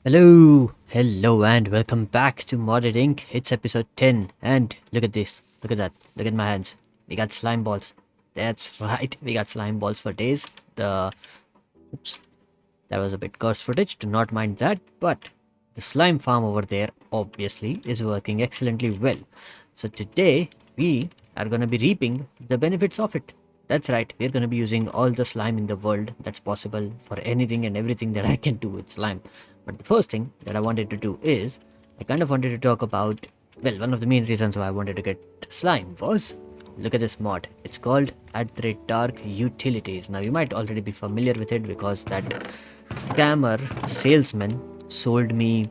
Hello, and welcome back to Modded Inc. It's episode 10, and look at this. Look at that. Look at my hands. We got slime balls. That's right, we got slime balls for days. Oops, that was a bit cursed footage, do not mind that, but the slime farm over there obviously is working excellently well. So today, we are gonna be reaping the benefits of it. That's right, we're gonna be using all the slime in the world that's possible for anything and everything that I can do with slime. But the first thing that I wanted to do is, I kind of wanted to talk about, well, one of the main reasons why I wanted to get slime was, look at this mod. It's called @dark utilities. Now you might already be familiar with it because that scammer salesman sold me.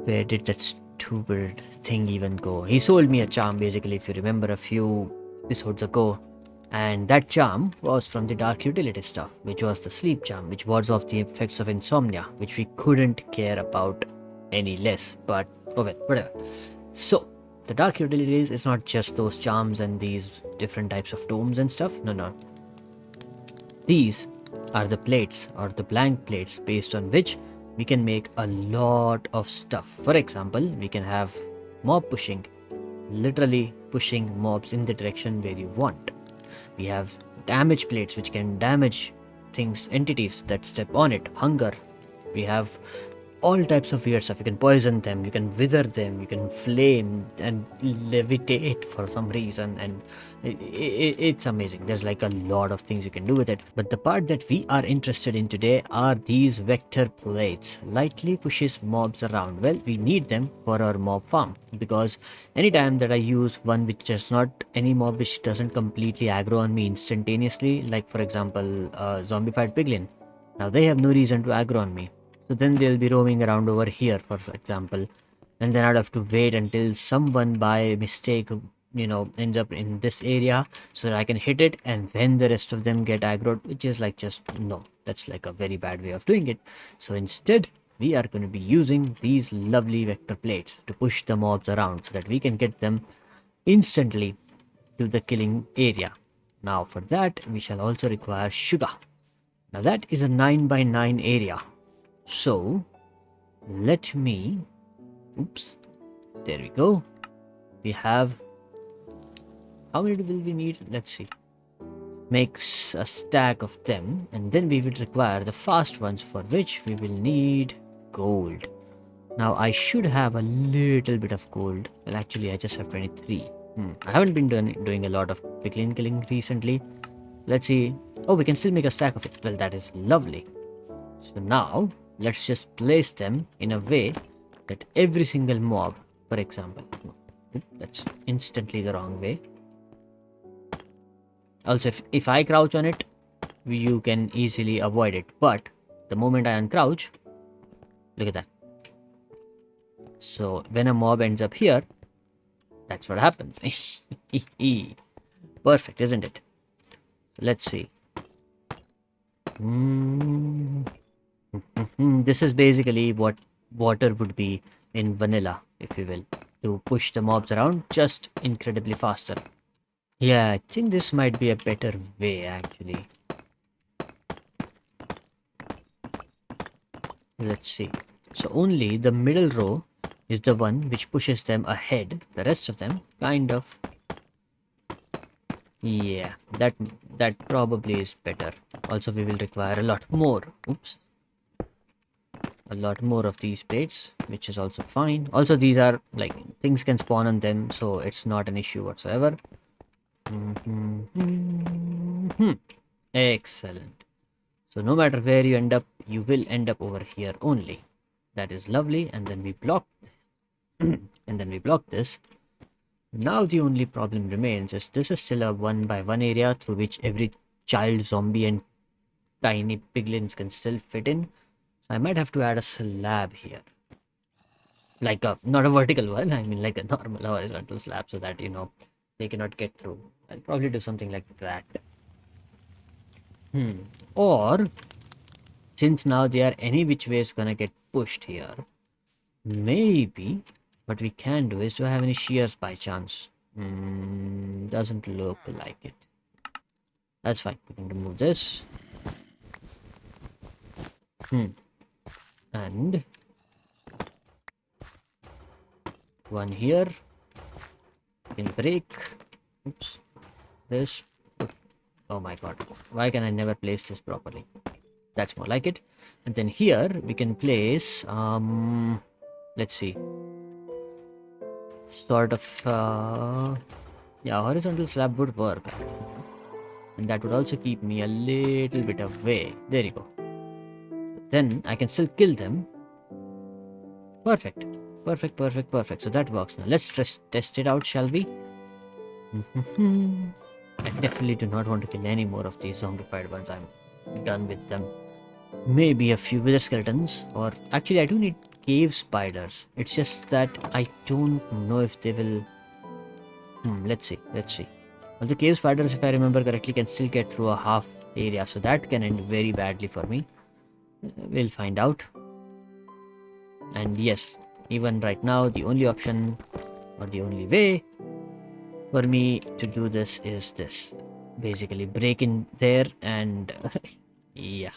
Where did that stupid thing even go? He sold me a charm basically, if you remember a few episodes ago. And that charm was from the dark utility stuff, which was the sleep charm, which wards off the effects of insomnia, which we couldn't care about any less. But oh well, whatever. So the dark utilities is not just those charms and these different types of tomes and stuff. No. These are the plates or the blank plates based on which we can make a lot of stuff. For example, we can have mob pushing, literally pushing mobs in the direction where you want. We have damage plates which can damage things, entities that step on it, hunger. We have all types of weird stuff. You can poison them, you can wither them, you can flame and levitate for some reason, and it's amazing. There's like a lot of things you can do with it. But the part that we are interested in today are these vector plates. Lightly pushes mobs around. Well, we need them for our mob farm because anytime that I use one which is not any mob which doesn't completely aggro on me instantaneously, like for example, zombified piglin. Now they have no reason to aggro on me. So then they'll be roaming around over here, for example, and then I'd have to wait until someone by mistake, ends up in this area so that I can hit it, and then the rest of them get aggroed, which is like just no, that's like a very bad way of doing it. So instead, we are going to be using these lovely vector plates to push the mobs around so that we can get them instantly to the killing area. Now for that, we shall also require sugar. Now that is a 9 by 9 area. So let me, oops, there we go. We have, how many will we need? Let's see. Makes a stack of them, and then we will require the fast ones, for which we will need gold. Now I should have a little bit of gold. Well, actually I just have 23. I haven't been doing a lot of piglin killing recently. Let's see. Oh, we can still make a stack of it. Well, that is lovely. So now let's just place them in a way that every single mob, for example, that's instantly the wrong way. Also, if I crouch on it, you can easily avoid it. But the moment I uncrouch, look at that. So when a mob ends up here, that's what happens. Perfect, isn't it? Let's see. This is basically what water would be in vanilla, if you will, to push the mobs around just incredibly faster. Yeah, I think this might be a better way actually. Let's see. So only the middle row is the one which pushes them ahead. The rest of them kind of, yeah, that probably is better. Also, we will require a lot more. Oops. A lot more of these plates, which is also fine. Also, these are like things can spawn on them, so it's not an issue whatsoever. Excellent. So no matter where you end up, you will end up over here only. That is lovely. And then we block this. Now the only problem remains is this is still a 1 by 1 area through which every child zombie and tiny piglins can still fit in. So I might have to add a slab here. Like not a vertical one, I mean like a normal horizontal slab so that, they cannot get through. I'll probably do something like that. Or, since now they are any which ways gonna get pushed here, maybe what we can do is, do I have any shears by chance? Doesn't look like it. That's fine, we can remove this. And one here. You can break. Oops. This. Oh my god. Why can I never place this properly? That's more like it. And then here we can place let's see. Sort of yeah, horizontal slab would work. And that would also keep me a little bit away. There you go. Then I can still kill them. Perfect. Perfect, perfect, perfect. So that works now. Let's just test it out, shall we? I definitely do not want to kill any more of these zombified ones. I'm done with them. Maybe a few wither skeletons, or actually I do need cave spiders. It's just that I don't know if they will. Let's see. Well, the cave spiders, if I remember correctly, can still get through a half area, so that can end very badly for me. We'll find out. And yes, even right now, the only option or the only way for me to do this is this. Basically, break in there and yeah.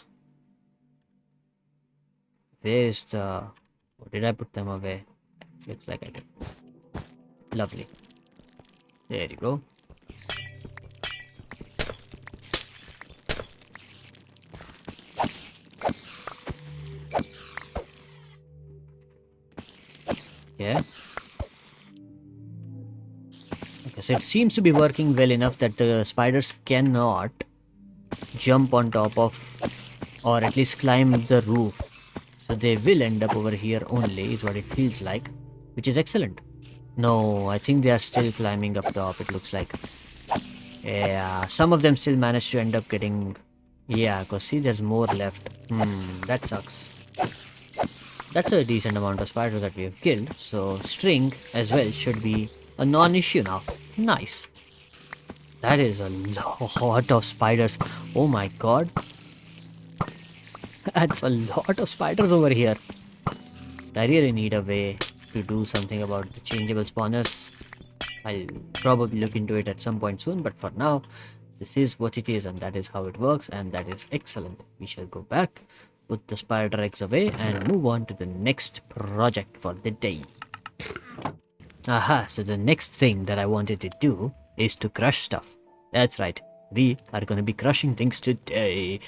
Where is the... Or did I put them away? Looks like I did. Lovely. There you go. Yeah. Okay, so it seems to be working well enough that the spiders cannot jump on top of, or at least climb the roof. So they will end up over here only, is what it feels like, which is excellent. No, I think they are still climbing up top, it looks like. Yeah, some of them still managed to end up getting... Yeah, because see, there's more left. That sucks. That's a decent amount of spiders that we have killed, so string as well should be a non-issue now. Nice. That is a lot of spiders. Oh my god. That's a lot of spiders over here. I really need a way to do something about the changeable spawners. I'll probably look into it at some point soon, but for now, this is what it is, and that is how it works, and that is excellent. We shall go back, put the spider eggs away, and move on to the next project for the day. Aha, so the next thing that I wanted to do is to crush stuff. That's right, we are going to be crushing things today.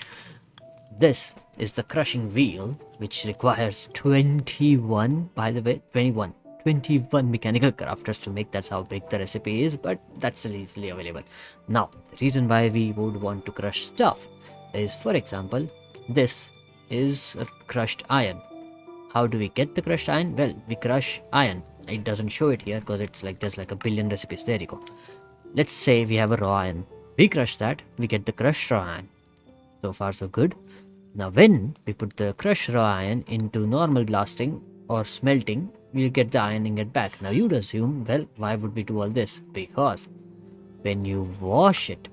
This is the crushing wheel, which requires 21, by the way, 21 mechanical crafters to make. That's how big the recipe is, but that's still easily available. Now, the reason why we would want to crush stuff is, for example, this is crushed iron. How do we get the crushed iron? Well, we crush iron. It doesn't show it here because it's like there's like a billion recipes. There you go. Let's say we have a raw iron. We crush that, we get the crushed raw iron. So far so good. Now when we put the crushed raw iron into normal blasting or smelting, we'll get the iron ingot back. Now you'd assume, well, why would we do all this? Because when you wash it,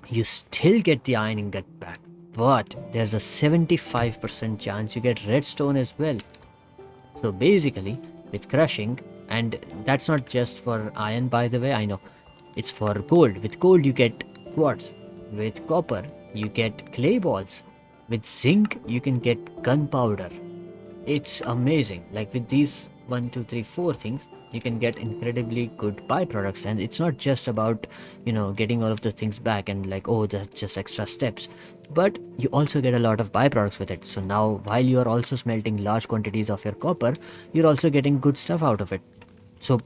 you still get the iron ingot back. But there's a 75% chance you get redstone as well. So basically, with crushing, and that's not just for iron, by the way, I know. It's for gold. With gold you get quartz. With copper you get clay balls. With zinc you can get gunpowder. It's amazing. Like with these 1, 2, 3, 4 things, you can get incredibly good byproducts. And it's not just about, getting all of the things back and like, oh, that's just extra steps. But you also get a lot of byproducts with it. So now while you are also smelting large quantities of your copper, you're also getting good stuff out of it. So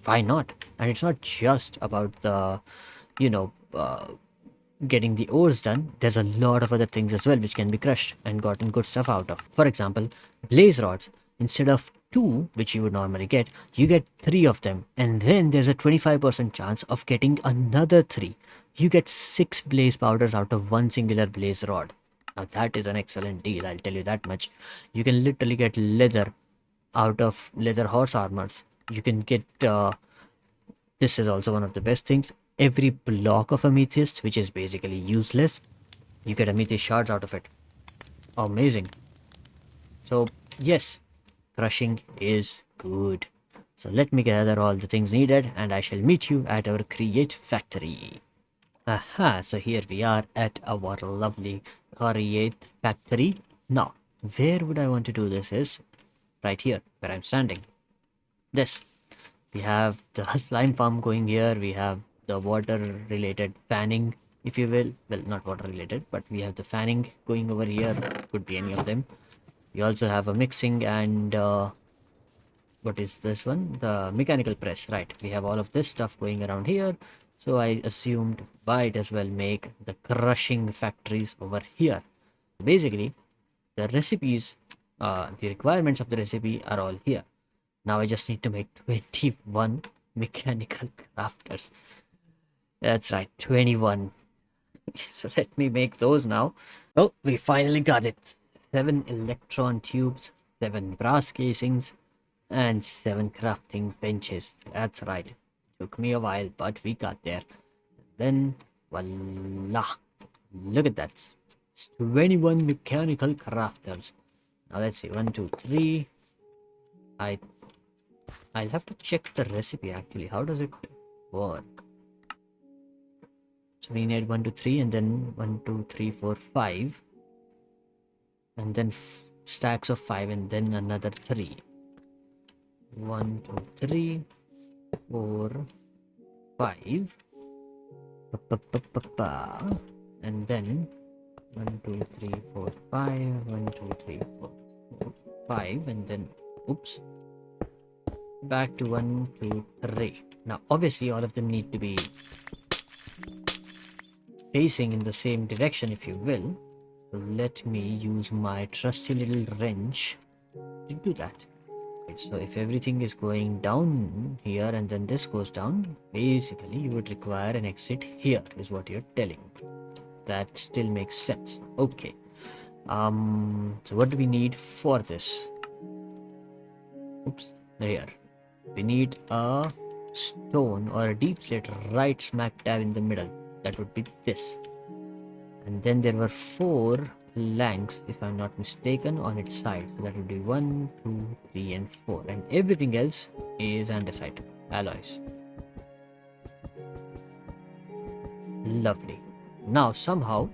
why not? And it's not just about the, getting the ores done. There's a lot of other things as well which can be crushed and gotten good stuff out of. For example, blaze rods. Instead of 2, which you would normally get, you get 3 of them. And then there's a 25% chance of getting another 3. You get 6 blaze powders out of 1 singular blaze rod. Now that is an excellent deal, I'll tell you that much. You can literally get leather out of leather horse armors. You can get, this is also one of the best things. Every block of amethyst, which is basically useless, you get amethyst shards out of it. Amazing. So yes, crushing is good. So let me gather all the things needed and I shall meet you at our create factory. Aha, so here we are at our lovely create factory. Now, Where would I want to do this is right here where I'm standing. This. We have the slime farm going here. We have the water related fanning, if you will. Well, not water related, but we have the fanning going over here. Could be any of them. We also have a mixing and what is this one? The mechanical press, right? We have all of this stuff going around here. So I assumed might as well make the crushing factories over here. Basically, the recipes, the requirements of the recipe are all here. Now I just need to make 21 mechanical crafters. That's right, 21. So let me make those now. Oh, we finally got it. 7 electron tubes, 7 brass casings, and 7 crafting benches. That's right. Took me a while, but we got there. Then, voila. Look at that. It's 21 mechanical crafters. Now let's see. 1, 2, 3. I'll have to check the recipe actually. How does it work? So we need 1, 2, 3, and then 1, 2, 3, 4, 5. And then stacks of 5, and then another 3. 1, 2, 3, 4, 5. And then 1, 2, 3, 4, 5. 1, 2, 3, 4, 5. And then, oops. Back to 1, 2, 3. Now, obviously, all of them need to be facing in the same direction, if you will. So let me use my trusty little wrench to do that. Right, so if everything is going down here and then this goes down, basically you would require an exit here, is what you're telling me. That still makes sense. Okay. So what do we need for this? Oops, here. We need a stone or a deep slate right smack dab in the middle. That would be this. And then there were 4 planks, if I'm not mistaken, on its side. So that would be 1, 2, 3, and 4. And everything else is andesite alloys. Lovely. Now somehow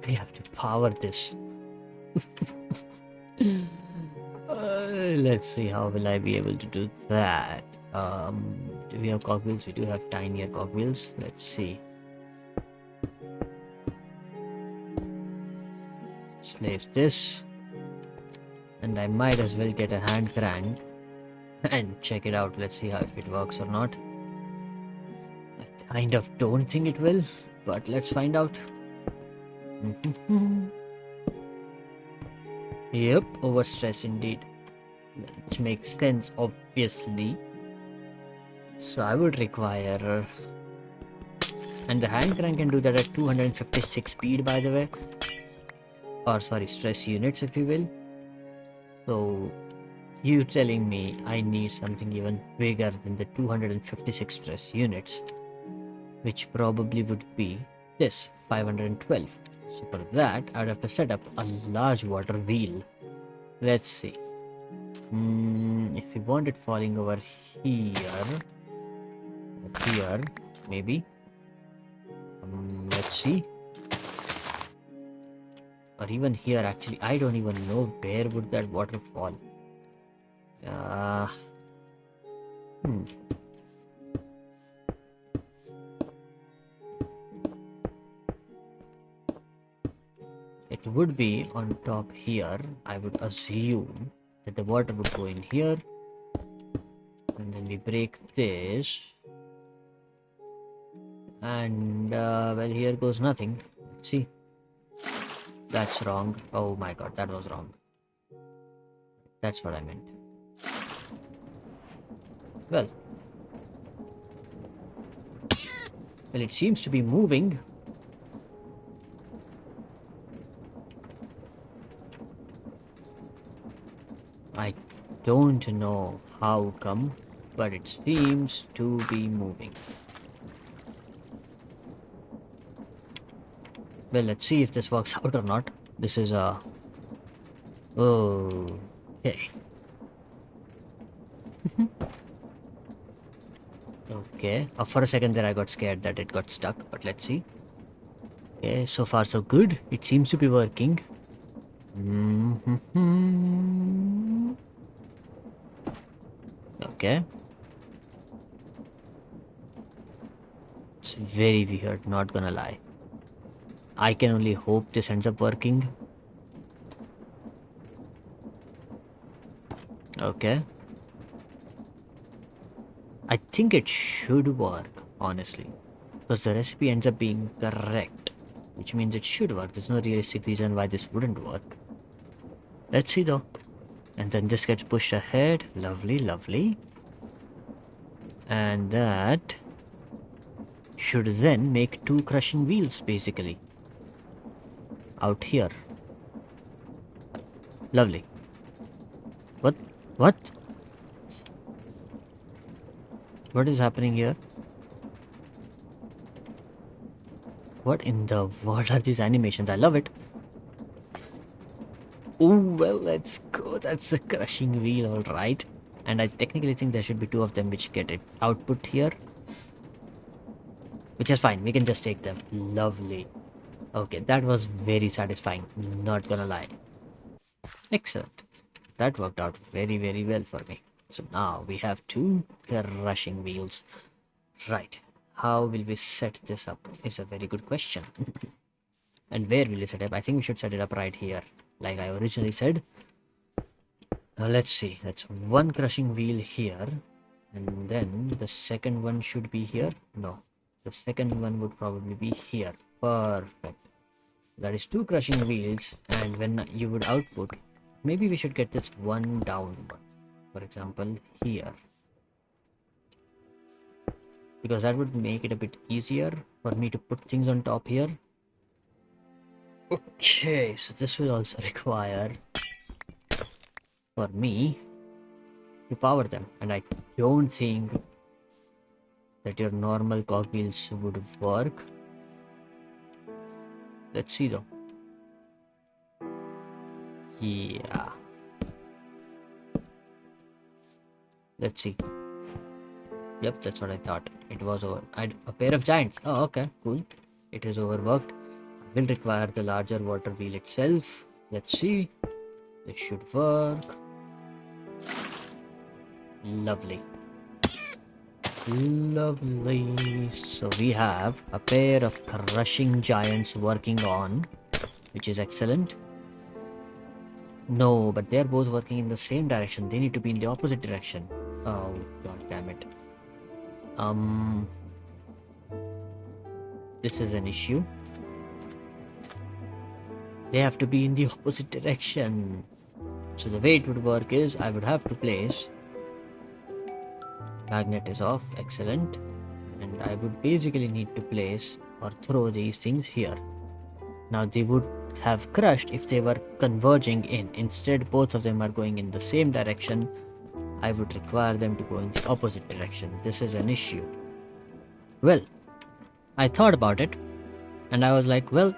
we have to power this. Let's see, how will I be able to do that? Do we have cogwheels? We do have tinier cogwheels. Let's see. Let's place this. And I might as well get a hand crank and check it out. Let's see how if it works or not. I kind of don't think it will, but let's find out. Yep, overstress indeed. Which makes sense, obviously. So I would require... And the hand crank can do that at 256 speed, by the way. Or sorry, stress units, if you will. So you telling me I need something even bigger than the 256 stress units, which probably would be this 512. So for that I would have to set up a large water wheel. Let's see. If we want it falling over here, maybe. Let's see. Or even here, actually, I don't even know where would that water fall. It would be on top here. I would assume that the water would go in here. And then we break this. And, well, here goes nothing. Let's see. That's wrong. Oh my god, that was wrong. That's what I meant. Well, it seems to be moving. I don't know how come, but it seems to be moving. Well, let's see if this works out or not. This is a... Oh, okay. Okay. For a second there I got scared that it got stuck, but let's see. Okay, so far so good. It seems to be working. Mm-hmm. Okay. It's very weird, not gonna lie. I can only hope this ends up working. Okay. I think it should work, honestly. Because the recipe ends up being correct. Which means it should work. There's no realistic reason why this wouldn't work. Let's see though. And then this gets pushed ahead. Lovely, lovely. And that should then make two crushing wheels basically. Out here. Lovely. What? What? What is happening here? What in the world are these animations? I love it. Oh, well, let's go. That's a crushing wheel, alright. And I technically think there should be two of them which get it output here. Which is fine. We can just take them. Lovely. Okay, that was very satisfying. Not gonna lie. Excellent. That worked out very, very well for me. So now we have two crushing wheels. Right. How will we set this up is a very good question. And where will we set it up? I think we should set it up right here. Like I originally said. Now let's see. That's one crushing wheel here. And then the second one should be here. No. The second one would probably be here. Perfect. That is two crushing wheels. And when you would output, maybe we should get this one down one. For example, here. Because that would make it a bit easier for me to put things on top here. Okay, so this will also require for me to power them, and I don't think that your normal cogwheels would work. Let's see though. Yeah. Let's see. Yep, that's what I thought. It was over. A pair of giants. Oh, okay, cool. It is overworked. Will require the larger water wheel itself. Let's see. This should work. Lovely. Lovely. So we have a pair of crushing giants working on, which is excellent. No, but they're both working in the same direction. They need to be in the opposite direction. Oh, god damn it. This is an issue. They have to be in the opposite direction. So the way it would work is I would have to place. Magnet is off, excellent. And I would basically need to place or throw these things here. Now they would have crushed if they were converging in. Instead, both of them are going in the same direction. I would require them to go in the opposite direction. This is an issue. Well, I thought about it and I was like, well,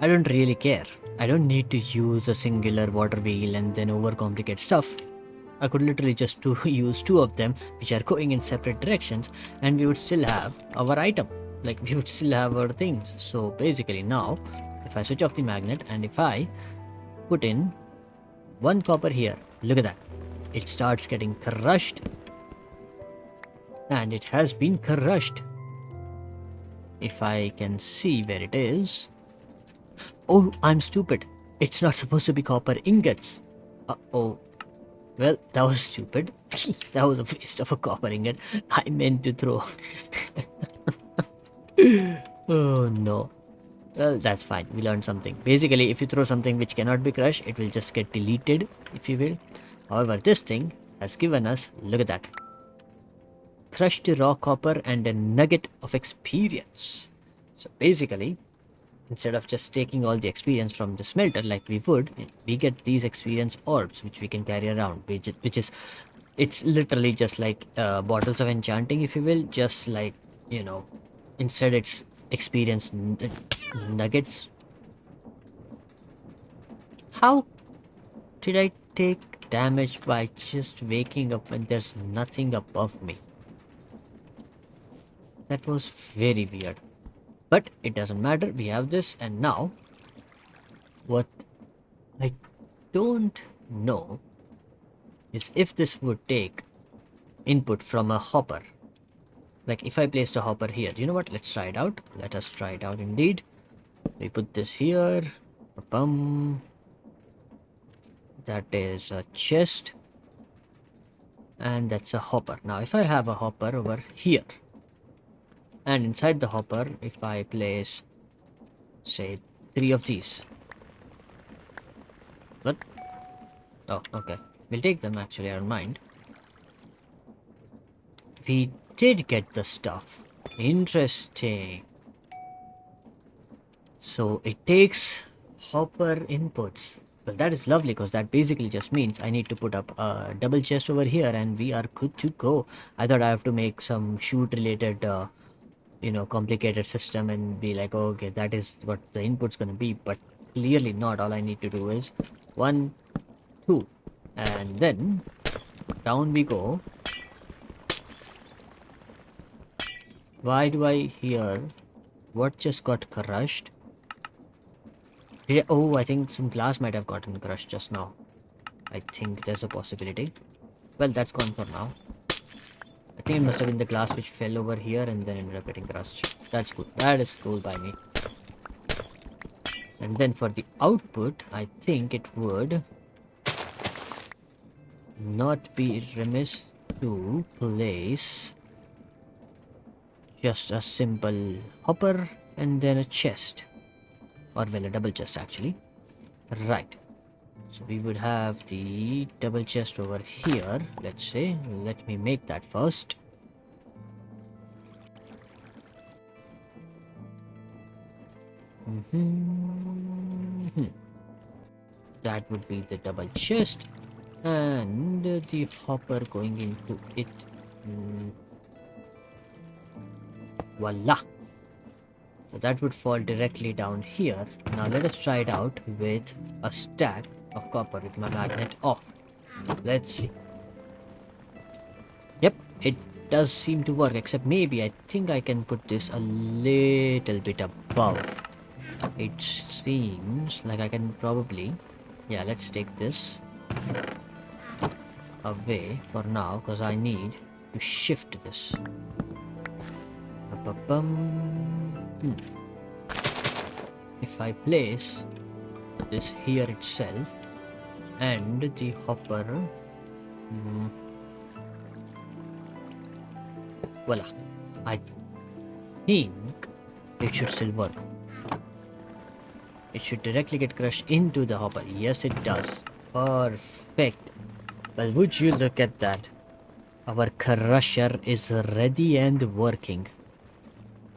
I don't really care. I don't need to use a singular water wheel and then overcomplicate stuff. I could literally just use two of them which are going in separate directions and we would still have our item. Like we would still have our things. So basically now, if I switch off the magnet and if I put in one copper here, look at that. It starts getting crushed. And it has been crushed. If I can see where it is. Oh, I'm stupid. It's not supposed to be copper ingots. Uh-oh. Well, that was stupid. That was a waste of a copper ingot. I meant to throw. Oh no. Well, that's fine. We learned something. Basically, if you throw something which cannot be crushed, it will just get deleted, if you will. However, this thing has given us, look at that. Crushed raw copper and a nugget of experience. So basically, instead of just taking all the experience from the smelter like we would, we get these experience orbs which we can carry around, which is it's literally just like bottles of enchanting, if you will, just like, you know, instead it's experience nuggets. How did I take damage by just waking up when there's nothing above me? That was very weird. But it doesn't matter, we have this, and now what don't know is if this would take input from a hopper. Like if I placed a hopper here, you know what? Let's try it out. Let us try it out indeed. We put this here. Bum. That is a chest. And that's a hopper. Now if I have a hopper over here, and inside the hopper, if I place, say, 3 of these. What? Oh, okay. We'll take them actually, I don't mind. We did get the stuff. Interesting. So it takes hopper inputs. Well, that is lovely because that basically just means I need to put up a double chest over here and we are good to go. I thought I have to make some shoot related complicated system and be like, oh, okay, that is what the input's gonna be, but clearly not. All I need to do is 1 2 and then down we go. Why do I hear what just got crushed? Oh, I think some glass might have gotten crushed just now. I think there's a possibility. Well, that's gone for now. I think it must have been the glass which fell over here and then ended up getting crushed. That's good. That is cool by me. And then for the output, I think it would not be remiss to place just a simple hopper and then a chest. Or well, a double chest actually. Right. So we would have the double chest over here, let's say. Let me make that first. That would be the double chest and the hopper going into it. Voila! So that would fall directly down here. Now let us try it out with a stack of copper with my magnet off. Let's see. Yep, it does seem to work, except maybe I think I can put this a little bit above. It seems like I can probably... Yeah, let's take this away for now because I need to shift this. If I place this here itself and the hopper, voila, I think it should still work. It should directly get crushed into the hopper. Yes, it does. Perfect. Well, would you look at that? Our crusher is ready and working.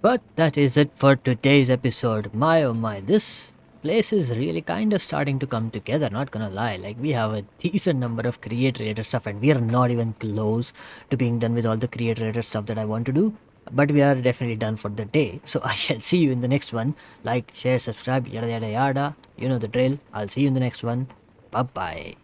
But that is it for today's episode. My oh my, this place is really kind of starting to come together, not gonna lie. Like, we have a decent number of create-related stuff and we are not even close to being done with all the create-related stuff that I want to do. But we are definitely done for the day. So I shall see you in the next one. Like, share, subscribe, yada yada yada. You know the drill. I'll see you in the next one. Bye bye.